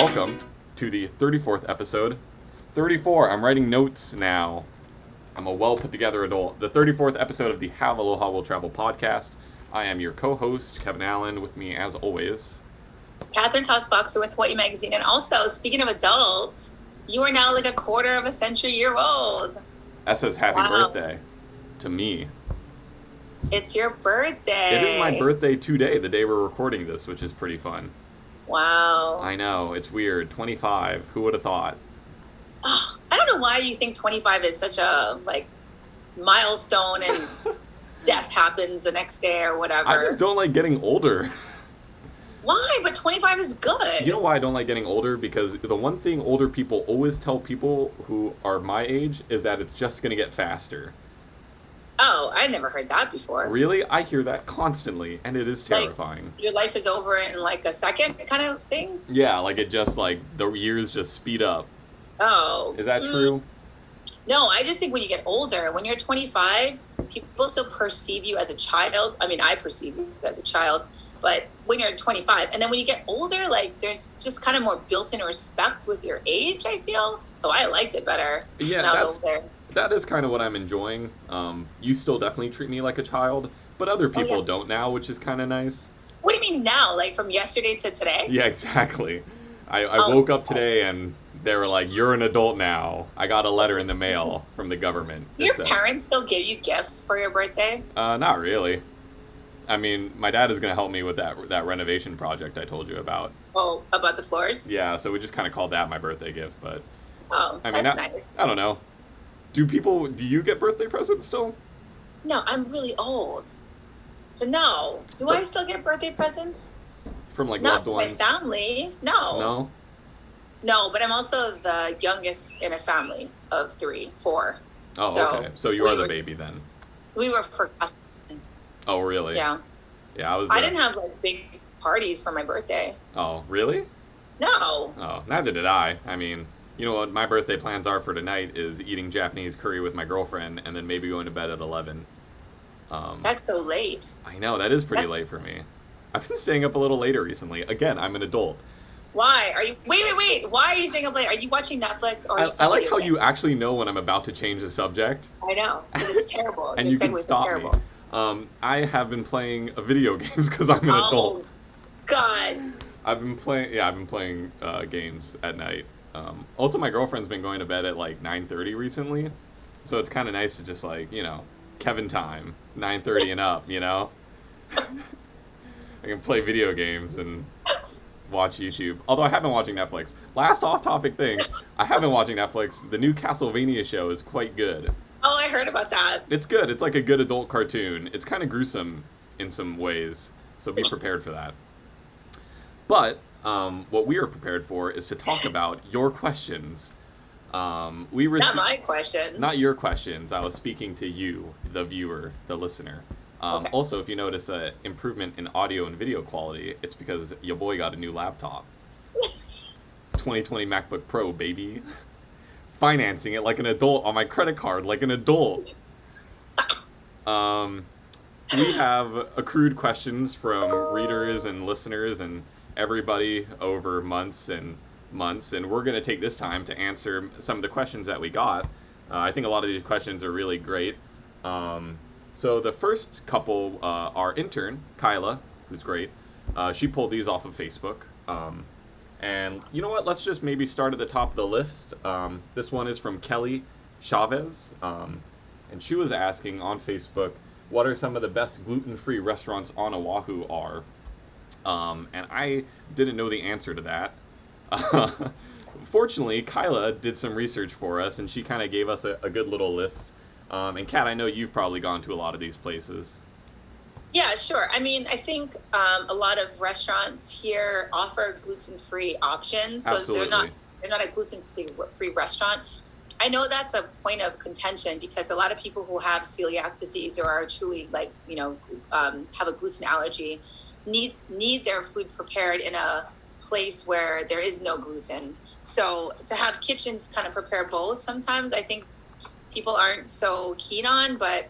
welcome to the 34th episode. 34, I'm writing notes now. I'm a well put together adult. The 34th episode of the Have Aloha Will Travel podcast. I am your co-host, Kevin Allen, with me as always. Catherine Toth Foxer with Hawaiʻi magazine. And also, speaking of adults, you are now like a quarter of a century-year old. That says happy birthday to me. It's your birthday. It is my birthday today, the day we're recording this, which is pretty fun. Wow. I know, it's weird. 25, who would have thought? Oh, I don't know why you think 25 is such a, milestone and death happens the next day or whatever. I just don't like getting older. Why? But 25 is good. You know why I don't like getting older? Because the one thing older people always tell people who are my age is that it's just going to get faster. Oh, I never heard that before. Really? I hear that constantly, and it is terrifying. Like, your life is over in a second kind of thing? Yeah, the years just speed up. Oh. Is that true? No, I just think when you get older, when you're 25, people still perceive you as a child. I mean, I perceive you as a child, but when you're 25, and then when you get older, there's just kind of more built-in respect with your age, I feel. So I liked it better when I was older. That is kind of what I'm enjoying. You still definitely treat me like a child, but other people don't now, which is kind of nice. What do you mean now? Like from yesterday to today? Yeah, exactly. I woke up today and they were like, "You're an adult now." I got a letter in the mail from the government. Your parents still give you gifts for your birthday? Not really. I mean, my dad is going to help me with that renovation project I told you about. Oh, about the floors? Yeah, so we just kind of called that my birthday gift, but... Oh, that's nice. I don't know. Do you get birthday presents still? No, I'm really old. So no. Do I still get birthday presents? From loved ones? Not my family. No. No? No, but I'm also the youngest in a family of 4. Oh, okay. So you are the baby then. We were forgotten. Oh, really? Yeah. Yeah, I didn't have big parties for my birthday. Oh, really? No. Oh, neither did I. I mean, you know what my birthday plans are for tonight is eating Japanese curry with my girlfriend and then maybe going to bed at 11. That's so late. I know, that is pretty late for me. I've been staying up a little later recently. Again, I'm an adult. Why? Are you... Wait. Why are you staying up late? Are you watching Netflix or I like how you actually know when I'm about to change the subject. I know, because it's terrible. And you can stop me. I have been playing video games because I'm an adult. Oh, God. I've been playing games at night. Also, my girlfriend's been going to bed at 9:30 recently, so it's kind of nice to just Kevin time, 9:30 and up, I can play video games and watch YouTube. Although I have been watching Netflix. Last off-topic thing, I have been watching Netflix. The new Castlevania show is quite good. Oh, I heard about that. It's good. It's like a good adult cartoon. It's kind of gruesome in some ways, so be prepared for that. But what we are prepared for is to talk about your questions. Not my questions. Not your questions. I was speaking to you, the viewer, the listener. Okay. Also, if you notice an improvement in audio and video quality, it's because your boy got a new laptop. 2020 MacBook Pro, baby. Financing it like an adult on my credit card, like an adult. We have accrued questions from readers and listeners and everybody over months, and we're going to take this time to answer some of the questions that we got. I think a lot of these questions are really great. So the first couple, our intern, Kyla, who's great, she pulled these off of Facebook. And you know what? Let's just maybe start at the top of the list. This one is from Kelly Chavez. And she was asking on Facebook, what are some of the best gluten-free restaurants on Oahu are? And I didn't know the answer to that. Fortunately, Kyla did some research for us, and she kind of gave us a good little list. And Kat, I know you've probably gone to a lot of these places. Yeah, sure. I mean, I think a lot of restaurants here offer gluten-free options. So Absolutely. they're not a gluten-free restaurant. I know that's a point of contention because a lot of people who have celiac disease or are truly have a gluten allergy need their food prepared in a place where there is no gluten. So to have kitchens kind of prepare both, sometimes I think people aren't so keen on, but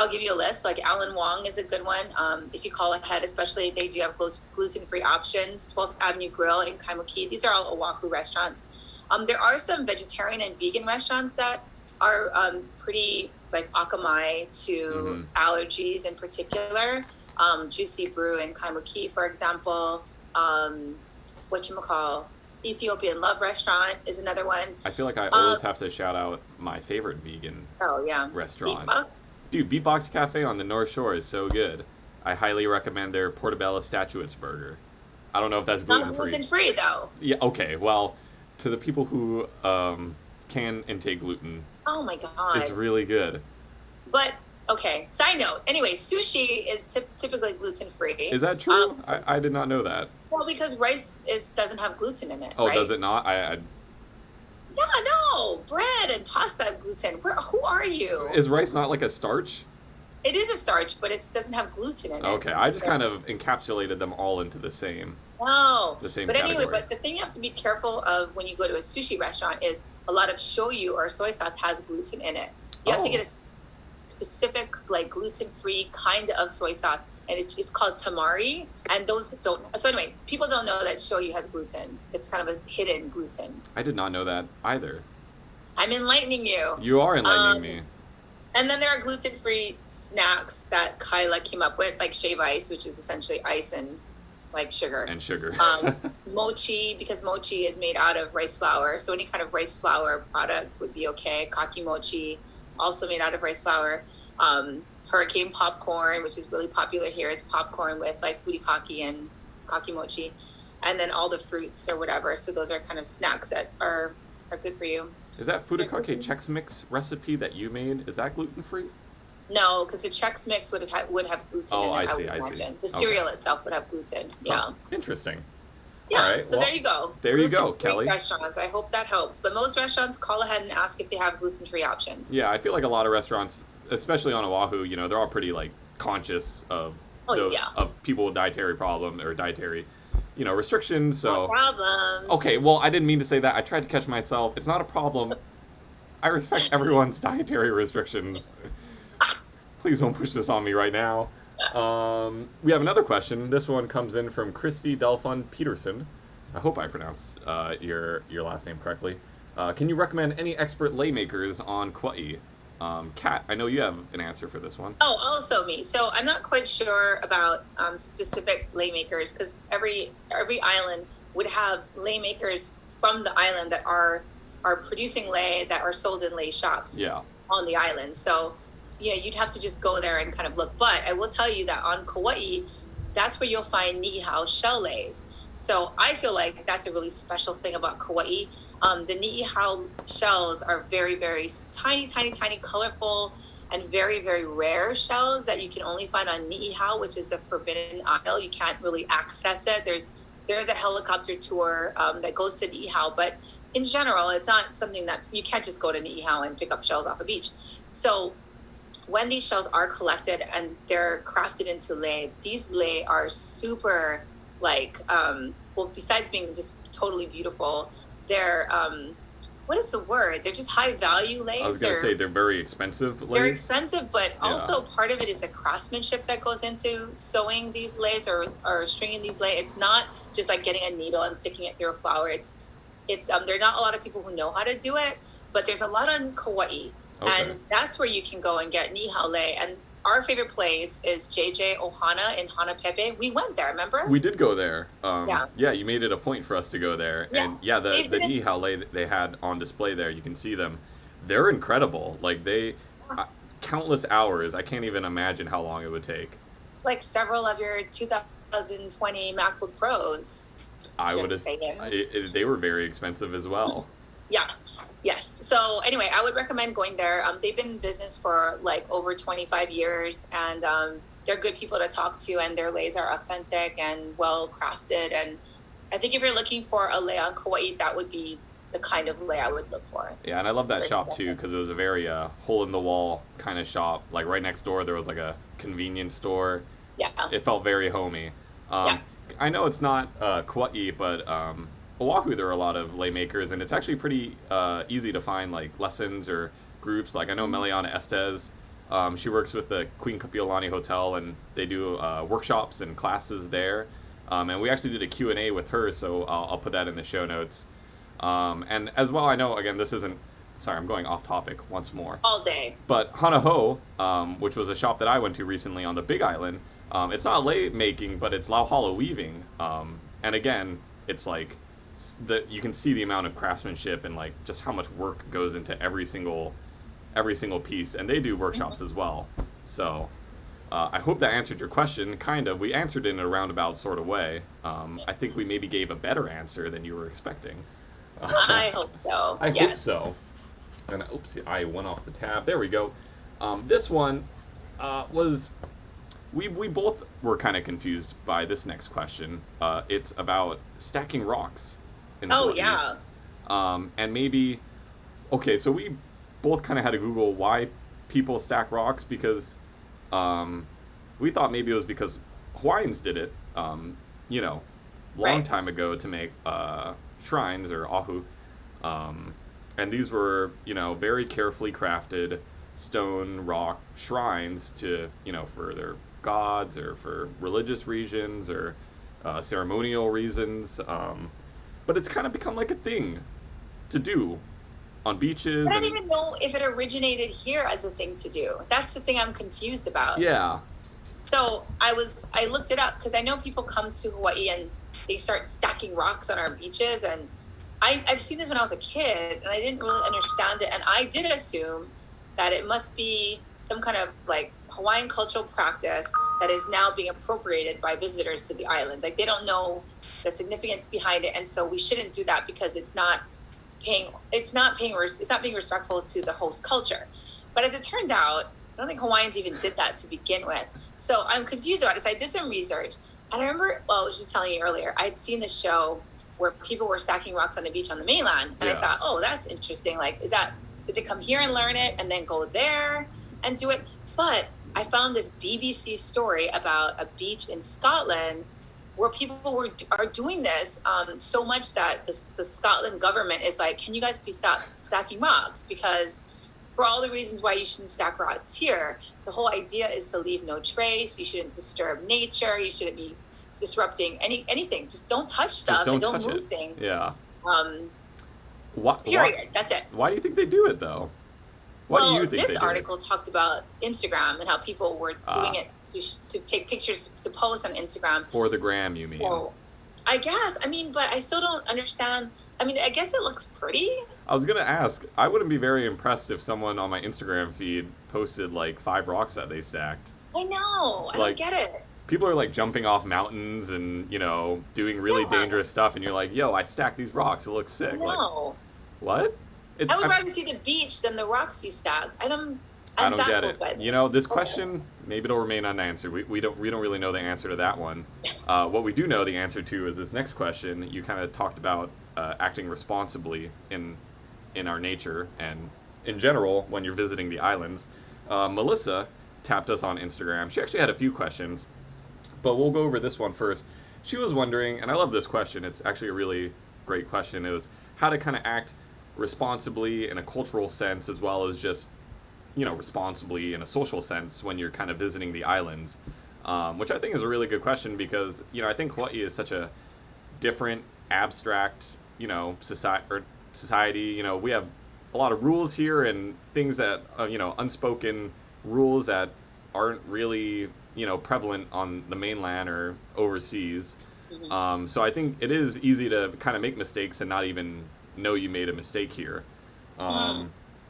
I'll give you a list. Like Alan Wong is a good one. If you call ahead, especially they do have gluten-free options. 12th Avenue Grill in Kaimuki. These are all Oahu restaurants. There are some vegetarian and vegan restaurants that are pretty like akamai to allergies in particular. Juicy Brew in Kaimuki, for example. Whatchamacall, Ethiopian Love Restaurant is another one. I feel like I always have to shout out my favorite vegan restaurant. Beatbox? Dude, Beatbox Cafe on the North Shore is so good. I highly recommend their Portobello Statuettes burger. I don't know if that's gluten-free. Not gluten-free, though. Yeah, okay. Well, to the people who can intake gluten, oh my God, it's really good. But, okay, side note. Anyway, sushi is typically gluten-free. Is that true? I did not know that. Well, because rice doesn't have gluten in it, Oh, right? does it not? Yeah, no. Bread and pasta have gluten. Who are you? Is rice not like a starch? It is a starch, but it doesn't have gluten in it. Okay, I just kind of encapsulated them all into the same. No. The same but category. Anyway, but the thing you have to be careful of when you go to a sushi restaurant is a lot of shoyu or soy sauce has gluten in it. You have to get a specific like gluten-free kind of soy sauce, and it's called tamari, and those don't. So anyway, people don't know that shoyu has gluten. It's kind of a hidden gluten. I did not know that either. I'm enlightening you. You are enlightening me. And then there are gluten-free snacks that Kyla came up with, like shave ice, which is essentially ice and like sugar. And sugar. Mochi, because mochi is made out of rice flour, so any kind of rice flour product would be okay. Kaki mochi, also made out of rice flour. Hurricane popcorn, which is really popular here. It's popcorn with like furikake and kaki mochi, and then all the fruits or whatever. So those are kind of snacks that are good for you. Is that furikake Chex Mix recipe that you made? Is that gluten free? No, because the Chex Mix would have gluten in it. I would imagine. The cereal itself would have gluten. Yeah. Oh, interesting. Yeah. All right, so there you go. There you go, Kelly. Restaurants. I hope that helps. But most restaurants call ahead and ask if they have gluten-free options. Yeah, I feel like a lot of restaurants, especially on Oahu, they're all pretty like conscious of of people with dietary problem or dietary, restrictions. So no problems. Okay, well, I didn't mean to say that. I tried to catch myself. It's not a problem. I respect everyone's dietary restrictions. Please don't push this on me right now. We have another question. This one comes in from Christy Delphun Peterson. I hope I pronounced your last name correctly. Can you recommend any expert lei makers on Kauai? Kat, I know you have an answer for this one. Oh, also me. So I'm not quite sure about specific lei makers because every island would have lei makers from the island that are producing lei that are sold in lei shops on the island. So you'd have to just go there and kind of look. But I will tell you that on Kauai, that's where you'll find ni'ihau shell leis. So I feel like that's a really special thing about Kauai. The ni'ihau shells are very, very tiny, tiny, tiny, colorful, and very, very rare shells that you can only find on ni'ihau, which is a forbidden isle. You can't really access it. There's a helicopter tour that goes to ni'ihau, but in general, it's not something that you can't just go to ni'ihau and pick up shells off a beach. So when these shells are collected and they're crafted into lei, these lei are super besides being just totally beautiful, they're what is the word? They're just high value leis. I was gonna say they're very expensive leis. They're expensive, but also part of it is the craftsmanship that goes into sewing these leis or stringing these lei. It's not just like getting a needle and sticking it through a flower. It's there are not a lot of people who know how to do it, but there's a lot on Kauai. Okay. And that's where you can go and get ni'ihau lei. And our favorite place is JJ Ohana in Hanapepe. We went there, remember? We did go there. Yeah, you made it a point for us to go there. Yeah. And the ni'ihau lei that they had on display there, you can see them. They're incredible. Like countless hours. I can't even imagine how long it would take. It's like several of your 2020 MacBook Pros. They were very expensive as well. Yeah. Yes. So anyway, I would recommend going there. They've been in business for like over 25 years, and they're good people to talk to, and their leis are authentic and well crafted. And I think if you're looking for a lei on Kauai, that would be the kind of lei I would look for. Yeah, and I love that shop too because it was a very hole in the wall kind of shop. Like right next door, there was like a convenience store. Yeah. It felt very homey. I know it's not Kauai, but Oahu, there are a lot of lei makers, and it's actually pretty easy to find like lessons or groups. Like I know Meliana Estes She works with the Queen Kapiolani Hotel, and they do workshops and classes there. And we actually did a Q&A with her, so I'll put that in the show notes. And as well, I know, again, this isn't, sorry, I'm going off topic once more. All day. But Hanaho, which was a shop that I went to recently on the Big Island, it's not lei making, but it's lauhala weaving. And again, it's like, you can see the amount of craftsmanship and like just how much work goes into every single piece. And they do workshops as well. So I hope that answered your question, kind of. We answered it in a roundabout sort of way. I think we maybe gave a better answer than you were expecting. I hope so. I hope so. And oops, I went off the tab. There we go. This one was, we both were kind of confused by this next question. It's about stacking rocks in Hawaii. Yeah. And maybe, okay, so we both kind of had to Google why people stack rocks, because we thought maybe it was because Hawaiians did it, long time ago to make shrines or Oahu. And these were, very carefully crafted stone rock shrines to, for their gods or for religious reasons or ceremonial reasons. But it's kind of become like a thing to do on beaches. I don't even know if it originated here as a thing to do. That's the thing I'm confused about. Yeah. So I looked it up because I know people come to Hawaii and they start stacking rocks on our beaches, and I've seen this when I was a kid, and I didn't really understand it, and I did assume that it must be some kind of like Hawaiian cultural practice that is now being appropriated by visitors to the islands. Like they don't know the significance behind it, and so we shouldn't do that because it's not being respectful to the host culture. But as it turns out, I don't think Hawaiians even did that to begin with. So I'm confused about it. So I did some research, and I remember, I was just telling you earlier, I'd seen this show where people were stacking rocks on the beach on the mainland. And I thought, oh, that's interesting. Like, did they come here and learn it and then go there and do it? But I found this BBC story about a beach in Scotland where people are doing this so much that the Scotland government is like, can you guys please stop stacking rocks? Because for all the reasons why you shouldn't stack rocks here, the whole idea is to leave no trace. You shouldn't disturb nature. You shouldn't be disrupting anything. Just don't touch stuff and don't move things. Yeah. Period. That's it. Why do you think they do it though? Why do you think this article talked about Instagram and how people were doing it to take pictures to post on Instagram. For the gram, you mean? Well, I guess. I mean, but I still don't understand. I mean, I guess it looks pretty. I was gonna ask. I wouldn't be very impressed if someone on my Instagram feed posted like 5 rocks that they stacked. I know. I don't get it. People are like jumping off mountains and, doing really dangerous stuff, and you're like, yo, I stacked these rocks. It looks sick. No. Like, what? I would rather see the beach than the rocks you stacked. I don't get it. By this. This question, maybe it'll remain unanswered. We don't really know the answer to that one. What we do know the answer to is this next question. You kind of talked about acting responsibly in our nature and in general when you're visiting the islands. Melissa tapped us on Instagram. She actually had a few questions, but we'll go over this one first. She was wondering, and I love this question. It's actually a really great question. It was how to kind of act responsibly in a cultural sense as well as just responsibly in a social sense when you're kind of visiting the islands, which I think is a really good question because, I think Hawaii is such a different, abstract, society. We have a lot of rules here and things that, unspoken rules that aren't really, prevalent on the mainland or overseas. Mm-hmm. So I think it is easy to kind of make mistakes and not even know you made a mistake here.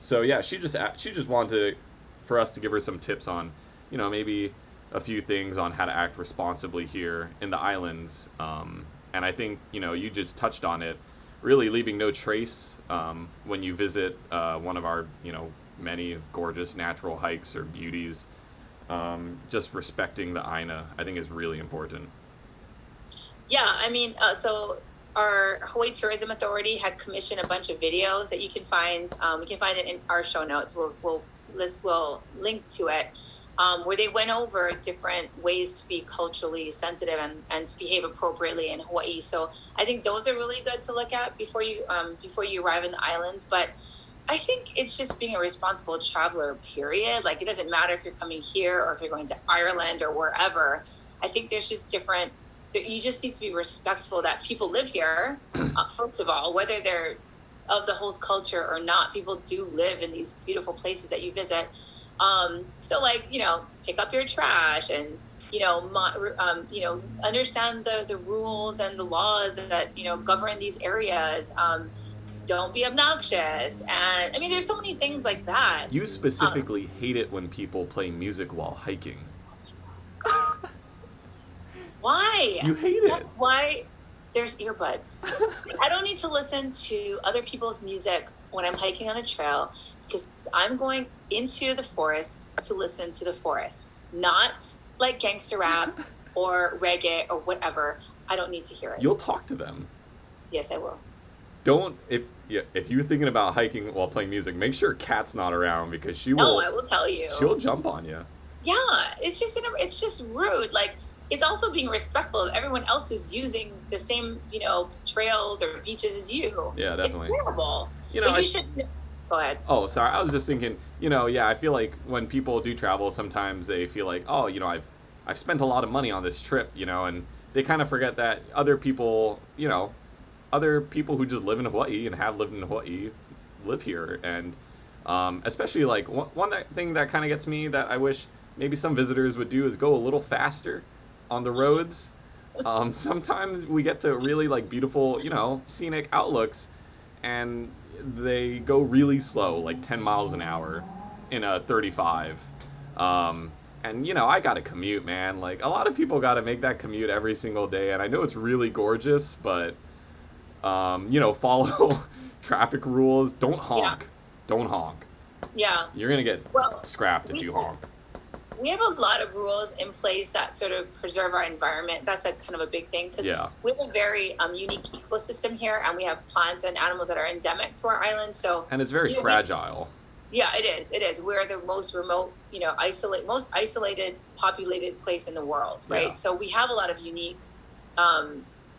So yeah, she just wanted for us to give her some tips on, maybe a few things on how to act responsibly here in the islands. And I think, you just touched on it, really leaving no trace when you visit one of our, many gorgeous natural hikes or beauties. Just respecting the aina, I think, is really important. Yeah, I mean, so our Hawaii Tourism Authority had commissioned a bunch of videos that you can find. We can find it in our show notes. We'll link to it, where they went over different ways to be culturally sensitive and to behave appropriately in Hawaii. So I think those are really good to look at before you arrive in the islands. But I think it's just being a responsible traveler, period. Like, it doesn't matter if you're coming here or if you're going to Ireland or wherever. I think there's just different, you just need to be respectful that people live here, first of all, whether they're of the host culture or not. People do live in these beautiful places that you visit. So, like, pick up your trash and, understand the rules and the laws that, govern these areas. Don't be obnoxious. And I mean, there's so many things like that. You specifically hate it when people play music while hiking. Why? You hate it. That's why there's earbuds. I don't need to listen to other people's music when I'm hiking on a trail, because I'm going into the forest to listen to the forest, not like gangster rap or reggae or whatever. I don't need to hear it. You'll talk to them. Yes, I will. If you're thinking about hiking while playing music, make sure Kat's not around, because she will. No, I will tell you. She'll jump on you. Yeah, it's just rude. Like, it's also being respectful of everyone else who's using the same, trails or beaches as you. Yeah, definitely. It's terrible. But you should. Go ahead. Oh, sorry. I was just thinking. I feel like when people do travel, sometimes they feel like, oh, I've spent a lot of money on this trip, and they kind of forget that other people, who just live in Hawaii and have lived in Hawaii live here. And especially, like, one thing that kind of gets me that I wish maybe some visitors would do is go a little faster on the roads. Sometimes we get to really, like, beautiful, scenic outlooks, and they go really slow, like 10 miles an hour in a 35. And, I got to commute, man. Like, a lot of people got to make that commute every single day. And I know it's really gorgeous, but, follow traffic rules. Don't honk. Yeah. Don't honk. Yeah. You're going to get scrapped if you honk. We have a lot of rules in place that sort of preserve our environment. That's a kind of a big thing, because we have a very unique ecosystem here, and we have plants and animals that are endemic to our island. So, and it's very fragile. Yeah, it is. It is. We're the most remote, most isolated, populated place in the world, right? Yeah. So we have a lot of unique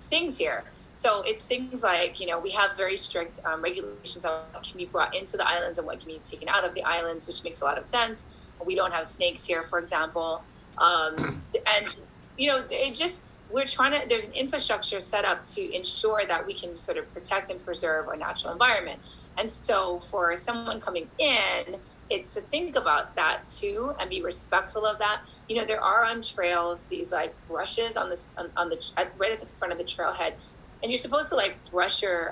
things here. So it's things like, we have very strict regulations on what can be brought into the islands and what can be taken out of the islands, which makes a lot of sense. We don't have snakes here, for example. And, there's an infrastructure set up to ensure that we can sort of protect and preserve our natural environment. And so for someone coming in, it's to think about that too and be respectful of that. There are on trails these like brushes right at the front of the trailhead, and you're supposed to like brush your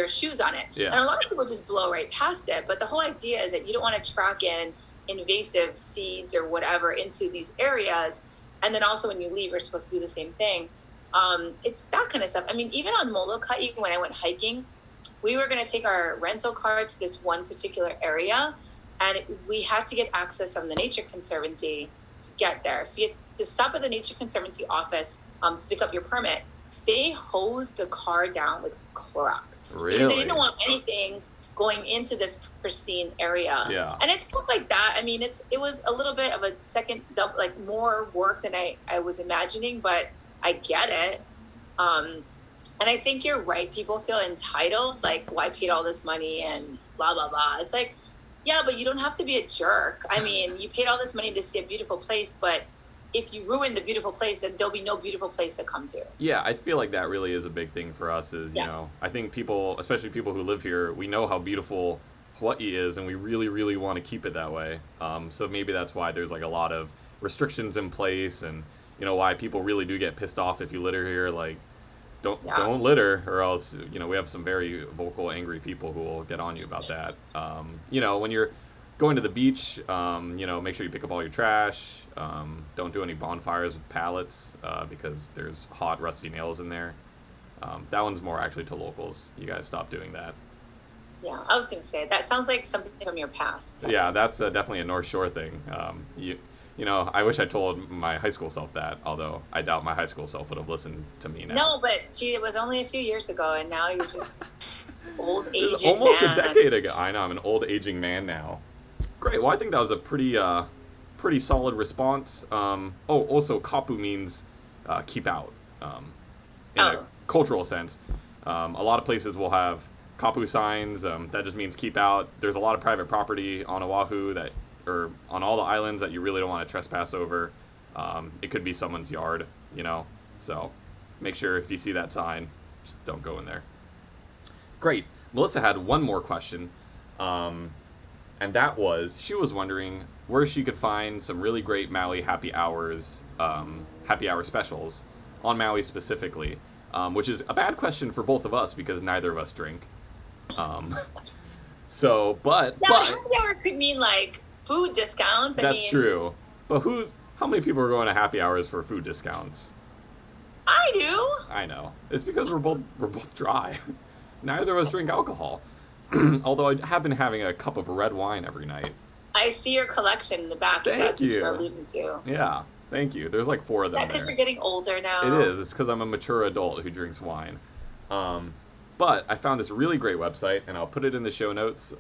shoes on it. Yeah. And a lot of people just blow right past it. But the whole idea is that you don't want to track in invasive seeds or whatever into these areas. And then also when you leave, you're supposed to do the same thing. It's that kind of stuff. I mean, even on Molokai, when I went hiking, we were going to take our rental car to this one particular area, and we had to get access from the Nature Conservancy to get there. So you had to stop at the Nature Conservancy office to pick up your permit. They hosed the car down with Clorox. Really? Because they didn't want anything going into this pristine area. Yeah. And it's stuff like that. I mean, it was a little bit of a more work than I was imagining, but I get it. And I think you're right. People feel entitled, like, well, I paid all this money and blah, blah, blah. It's like, yeah, but you don't have to be a jerk. I mean, you paid all this money to see a beautiful place, but if you ruin the beautiful place, then there'll be no beautiful place to come to. Yeah, I feel like that really is a big thing for us is, I think people, especially people who live here, we know how beautiful Hawaii is, and we really, really want to keep it that way. So maybe that's why there's like a lot of restrictions in place, and, why people really do get pissed off if you litter here. Like, don't litter, or else, we have some very vocal, angry people who will get on you about that. When you're going to the beach, make sure you pick up all your trash. Don't do any bonfires with pallets because there's hot, rusty nails in there. That one's more actually to locals. You guys stop doing that. Yeah, I was going to say, that sounds like something from your past. Yeah, that's definitely a North Shore thing. I wish I told my high school self that, although I doubt my high school self would have listened to me now. No, but gee, it was only a few years ago, and now you're just old aging man. Almost a decade ago. I know, I'm an old aging man now. Great. Well, I think that was a pretty solid response. Also, kapu means keep out in a cultural sense. A lot of places will have kapu signs. That just means keep out. There's a lot of private property on Oahu or on all the islands that you really don't want to trespass over. It could be someone's yard, so make sure if you see that sign, just don't go in there. Great. Melissa had one more question, and that was, she was wondering where she could find some really great Maui happy hour specials on Maui specifically, which is a bad question for both of us because neither of us drink. But happy hour could mean like food discounts. That's true. But how many people are going to happy hours for food discounts? I do. I know. It's because we're both dry. Neither of us drink alcohol. Although I have been having a cup of red wine every night. I see your collection in the back. If that's what you're alluding to. Yeah, thank you. There's like 4 of them. Because you're getting older now. It is. It's because I'm a mature adult who drinks wine. But I found this really great website, and I'll put it in the show notes.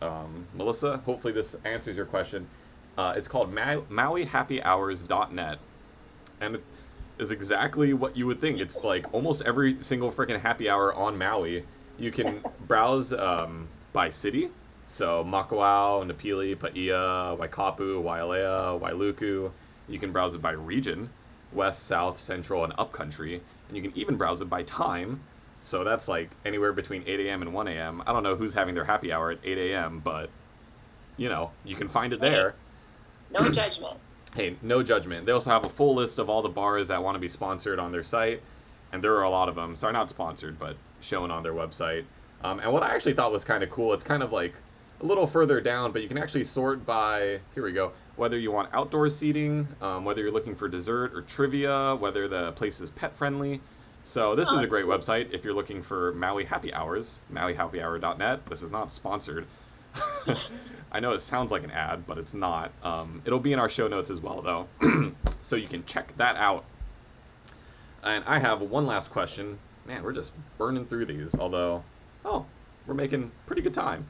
Melissa, hopefully this answers your question. It's called MauiHappyHours.net, and it is exactly what you would think. It's like almost every single freaking happy hour on Maui. You can browse by city, so Makawao, Napili, Paia, Waikapu, Wailea, Wailuku. You can browse it by region, west, south, central, and upcountry, and you can even browse it by time. So that's like anywhere between 8 a.m. and 1 a.m. I don't know who's having their happy hour at 8 a.m., but you can find it there. No judgment. Hey, no judgment. They also have a full list of all the bars that want to be sponsored on their site, and there are a lot of them. Sorry, not sponsored, but shown on their website. And what I actually thought was kind of cool, it's kind of like a little further down, but you can actually sort by, here we go, whether you want outdoor seating, whether you're looking for dessert or trivia, whether the place is pet friendly. So this is a great website if you're looking for Maui Happy Hours, MauiHappyHour.net. This is not sponsored. I know it sounds like an ad, but it's not. It'll be in our show notes as well, though, so you can check that out. And I have one last question. Man, we're just burning through these, although, we're making pretty good time.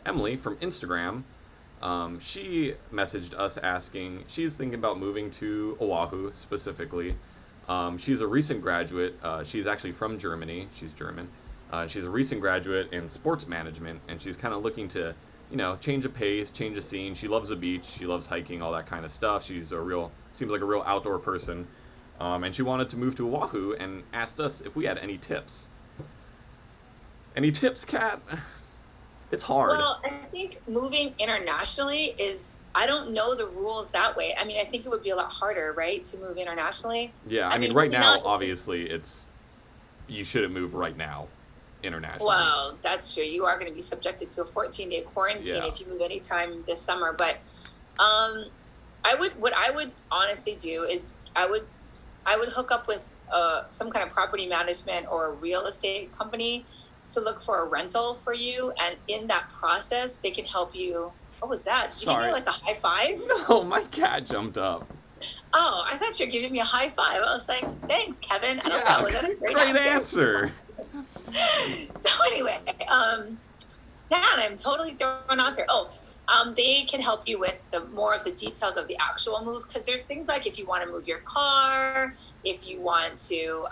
Emily from Instagram, she messaged us asking, she's thinking about moving to Oahu specifically. She's a recent graduate. She's actually from Germany. She's German. She's a recent graduate in sports management, and she's kind of looking to, change of pace, change of scene. She loves the beach. She loves hiking, all that kind of stuff. She's seems like a real outdoor person. And she wanted to move to Oahu and asked us if we had any tips. Any tips, Kat? It's hard. Well, I think moving internationally I don't know the rules that way. I mean, I think it would be a lot harder, right, to move internationally. Yeah, I mean right now, obviously, you shouldn't move right now internationally. Well, that's true. You are going to be subjected to a 14-day quarantine if you move anytime this summer. But what I would honestly do is I would hook up with some kind of property management or a real estate company to look for a rental for you, and in that process, they can help you. What was that? Did you give me like a high five? No, my cat jumped up. Oh, I thought you were giving me a high five. I was like, thanks, Kevin. I don't know. Was that a great answer? So anyway, man, I'm totally thrown off here. They can help you with more of the details of the actual move, because there's things like if you want to move your car, if you want to,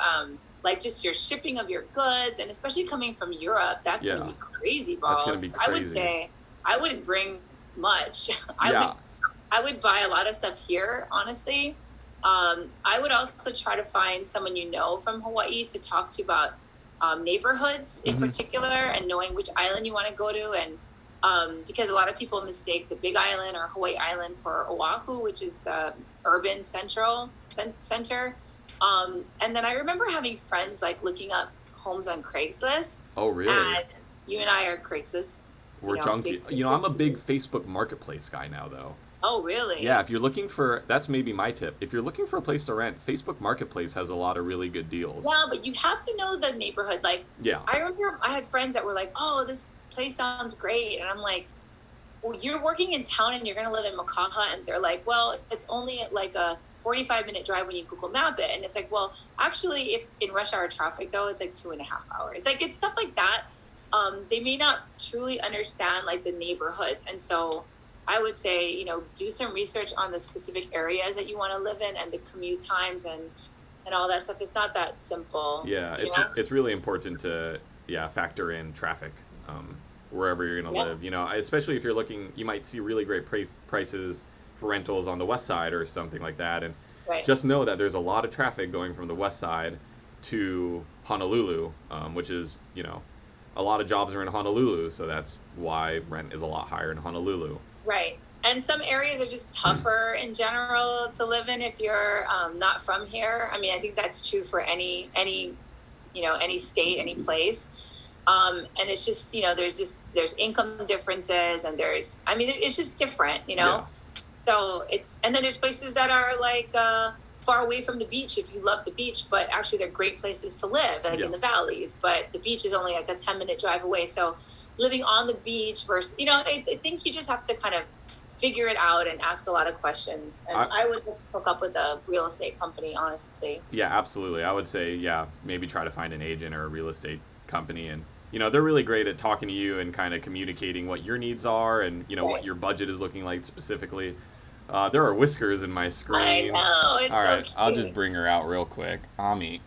like just your shipping of your goods, and especially coming from Europe, that's going to be crazy balls. That's going to be crazy. I would say I wouldn't bring much. I would buy a lot of stuff here, honestly. I would also try to find someone from Hawaii to talk to about neighborhoods in particular, and knowing which island you want to go to, and because a lot of people mistake the Big Island or Hawaii Island for Oahu, which is the urban center. And then I remember having friends like looking up homes on Craigslist. Oh, really? And you and I are Craigslist. We're junkie. I'm a big Facebook Marketplace guy now, though. Oh, really? Yeah, if you're looking for, that's maybe my tip. If you're looking for a place to rent, Facebook Marketplace has a lot of really good deals. Yeah, but you have to know the neighborhood. Like, I remember I had friends that were like, oh, this place sounds great. And I'm like, well, you're working in town and you're going to live in Makaha. And they're like, well, it's only like a 45-minute drive when you Google map it. And it's like, well, actually, if in rush hour traffic, though, it's like 2.5 hours. Like, it's stuff like that. They may not truly understand like the neighborhoods. And so I would say, do some research on the specific areas that you want to live in and the commute times and all that stuff. It's not that simple. Yeah, it's really important to factor in traffic wherever you're going to live. You know, especially if you're looking, you might see really great prices for rentals on the west side or something like that. And just know that there's a lot of traffic going from the west side to Honolulu, which is, you know, a lot of jobs are in Honolulu. So that's why rent is a lot higher in Honolulu. Right. And some areas are just tougher in general to live in if you're not from here. I mean, I think that's true for any you know, any state, any place. And it's just, you know, there's income differences, and it's just different, you know. So and then there's places that are like far away from the beach if you love the beach, but actually they're great places to live, like in the valleys, but the beach is only like a 10-minute drive away. So living on the beach versus, you know, I think you just have to kind of figure it out and ask a lot of questions. And I would hook up with a real estate company, honestly. Yeah, absolutely. I would say, maybe try to find an agent or a real estate company. And, you know, they're really great at talking to you and kind of communicating what your needs are and, you know, what your budget is looking like specifically. There are whiskers in my screen. I know. It's all right, so cute. I'll just bring her out real quick. Ami.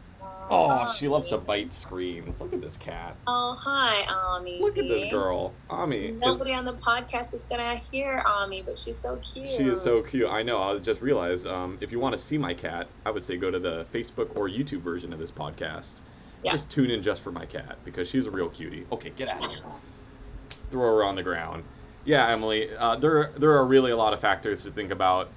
Oh, she loves to bite screens. Look at this cat. Oh, hi, Ami. Look at this girl. Ami. Nobody on the podcast is going to hear Ami, but she's so cute. She is so cute. I know. I just realized if you want to see my cat, I would say go to the Facebook or YouTube version of this podcast. Just tune in just for my cat because she's a real cutie. Okay, get out of here. Throw her on the ground. Yeah, Emily, there are really a lot of factors to think about,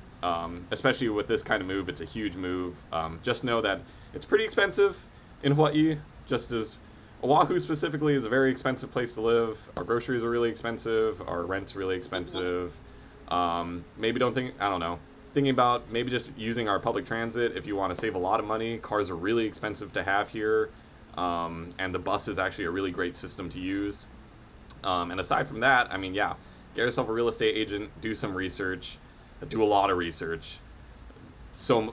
especially with this kind of move. It's a huge move. Just know that it's pretty expensive in Hawaii, just as Oahu specifically is a very expensive place to live. Our groceries are really expensive. Our rent's really expensive. Thinking about maybe just using our public transit if you want to save a lot of money. Cars are really expensive to have here, and the bus is actually a really great system to use. And aside from that, I mean, get yourself a real estate agent, do some research, do a lot of research.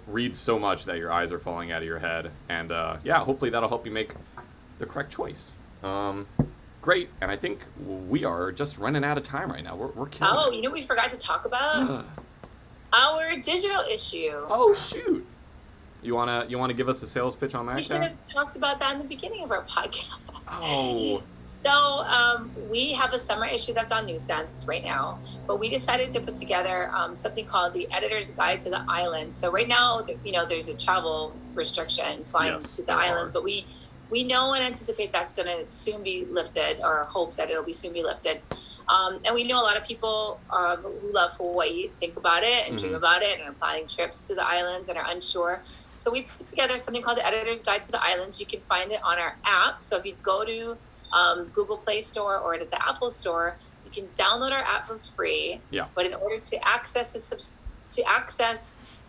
Read so much that your eyes are falling out of your head, and hopefully that'll help you make the correct choice. Great, and I think we are just running out of time right now. We're killing it. You know what we forgot to talk about? Our digital issue. Oh shoot! You wanna give us a sales pitch on that? We should have talked about that in the beginning of our podcast. Oh. So we have a summer issue that's on newsstands right now, but we decided to put together something called the Editor's Guide to the Islands. So right now, you know, there's a travel restriction flying to the islands, but we know and anticipate that's going to soon be lifted, or hope that it'll be soon be lifted. And we know a lot of people who love Hawaii think about it and dream about it and are planning trips to the islands and are unsure. So we put together something called the Editor's Guide to the Islands. You can find it on our app. So if you go to Google Play Store or at the Apple Store, you can download our app for free. Yeah. But in order to access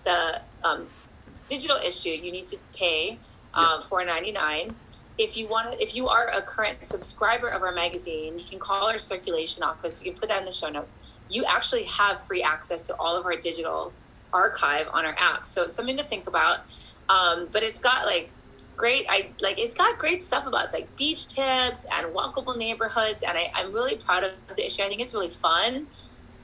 the digital issue, you need to pay $4.99. If you are a current subscriber of our magazine, you can call our circulation office. We can put that in the show notes. You actually have free access to all of our digital archive on our app. So it's something to think about. But it's got it's got great stuff about like beach tips and walkable neighborhoods, and I'm really proud of the issue. I think it's really fun,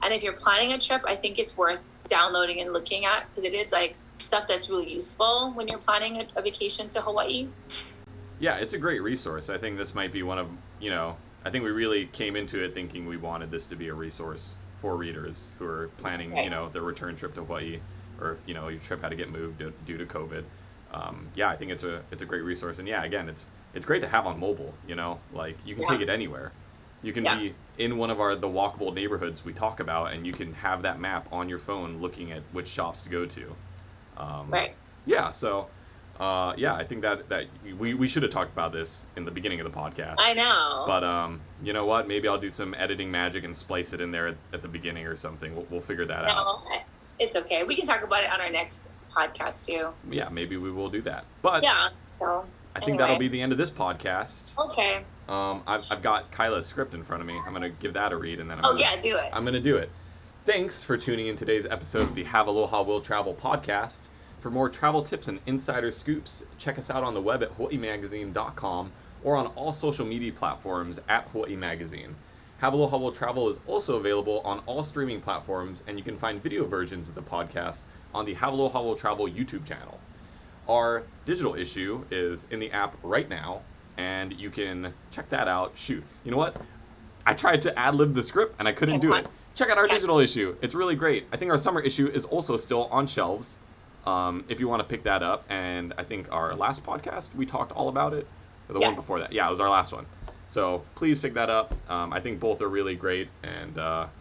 and if you're planning a trip, I think it's worth downloading and looking at because it is like stuff that's really useful when you're planning a vacation to Hawaii. Yeah, it's a great resource. I think this might be one of, you know, I think we really came into it thinking we wanted this to be a resource for readers who are planning, you know, their return trip to Hawaii, or if, you know, your trip had to get moved due to COVID. I think it's a great resource, and again, it's great to have on mobile. You know, like you can take it anywhere. You can be in one of the walkable neighborhoods we talk about, and you can have that map on your phone, looking at which shops to go to. Right. Yeah. So, I think that we should have talked about this in the beginning of the podcast. I know. But you know what? Maybe I'll do some editing magic and splice it in there at the beginning or something. We'll figure that out. No, it's okay. We can talk about it on our next podcast too. Yeah, maybe we will do that. But so I think that'll be the end of this podcast. Okay. I've got Kyla's script in front of me. I'm gonna give that a read, and then do it. I'm gonna do it. Thanks for tuning in today's episode of the Have Aloha Will Travel podcast. For more travel tips and insider scoops, check us out on the web at hawaiimagazine.com or on all social media platforms at Hawaii Magazine. Have Aloha Will Travel is also available on all streaming platforms, and you can find video versions of the podcast on the Have Aloha Will Travel YouTube channel. Our digital issue is in the app right now, and you can check that out. Shoot, you know what? I tried to ad-lib the script, and I couldn't do it. Check out our digital issue. It's really great. I think our summer issue is also still on shelves, if you want to pick that up. And I think our last podcast, we talked all about it. Or the one before that. Yeah, it was our last one. So please pick that up. I think both are really great. And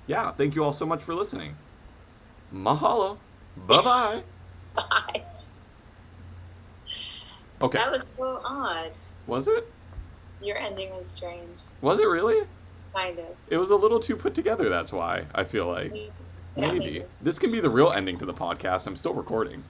yeah, thank you all so much for listening. Mahalo. Bye-bye. Bye. Okay. That was so odd. Was it? Your ending was strange. Was it really? Kind of. It was a little too put together, that's why, I feel like. Yeah, Maybe. This can be the real ending to the podcast. I'm still recording.